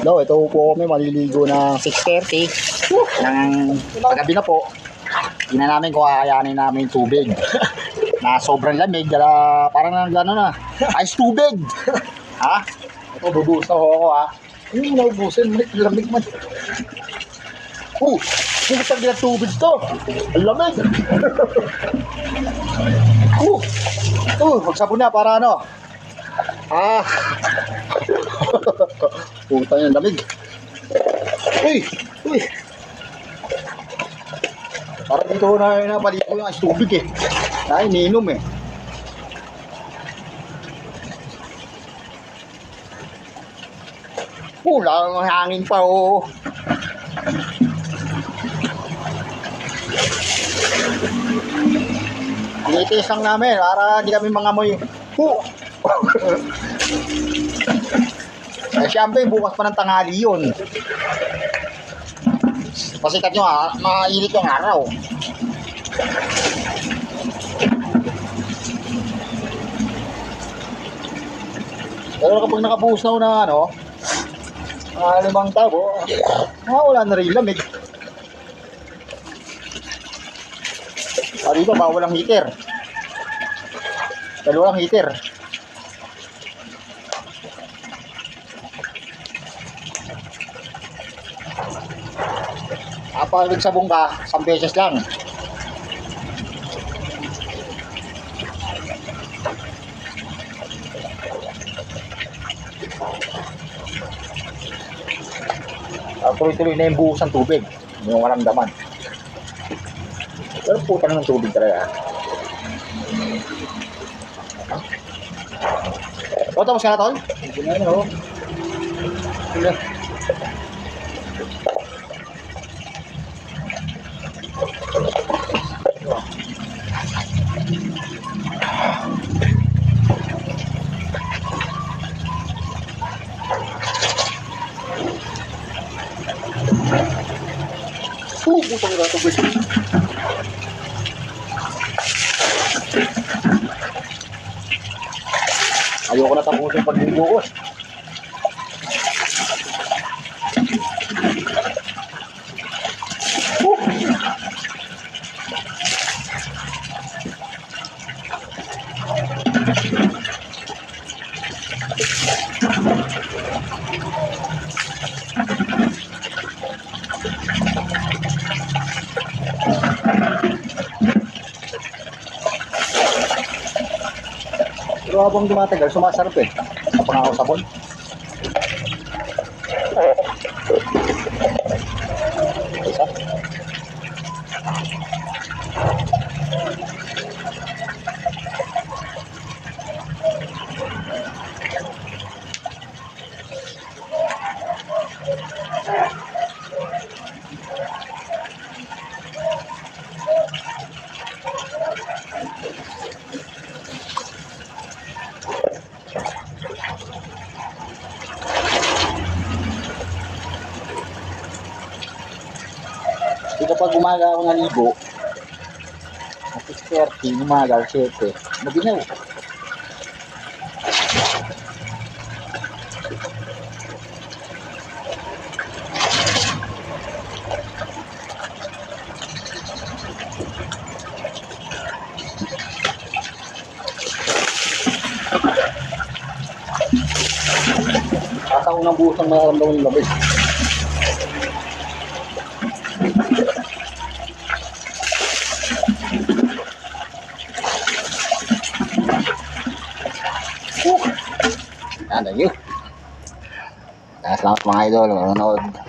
So, ito po kami maliligo ng 6:30 ng paggabi na po. Tingnan namin kung kakayanin namin tubig na sobrang lamig, parang gano'n na, ice tubig. Ha? Ito, bubuhos na ako ha. Hindi mo naubusin, lamig man. Sinasag na tubig to. Ang lamig. Magsabon na para ano. Puta yung lamig. Uy. Parang dito na napaligo yung ice tubig eh. Ay, iniinom eh. Lang ang hangin pa oh. Initis lang namin para di kami mangamoy. Eh siyempre bukas pa ng tanghali yun. Pasikat nyo ha, mainit yung araw. Pero kapag nakabuhos na na ano, 5 tabo, wala na rin lamig. Dito bawal ang heater. Dalawang heater. Kapag nagsabong ka, 1 beses lang. Tuloy-tuloy na yung buhos ng tubig. Yung walang daman. Pero puta ng tubig talaga. O, tapos ka na, tol? Hindi na yun, o. Hindi. Putang ina tubig. Ayoko na tapusin pagligo ko. Pero habang dumatagal, sumasarap eh. Sa pangakasabon. Isa. Kapag umaga ako naligo, 6:30, umaga, 7, mabinaw. Kasa ko ng buhos ang makaramdaman yung labis. Thank you. Salamat mga idol, manonood.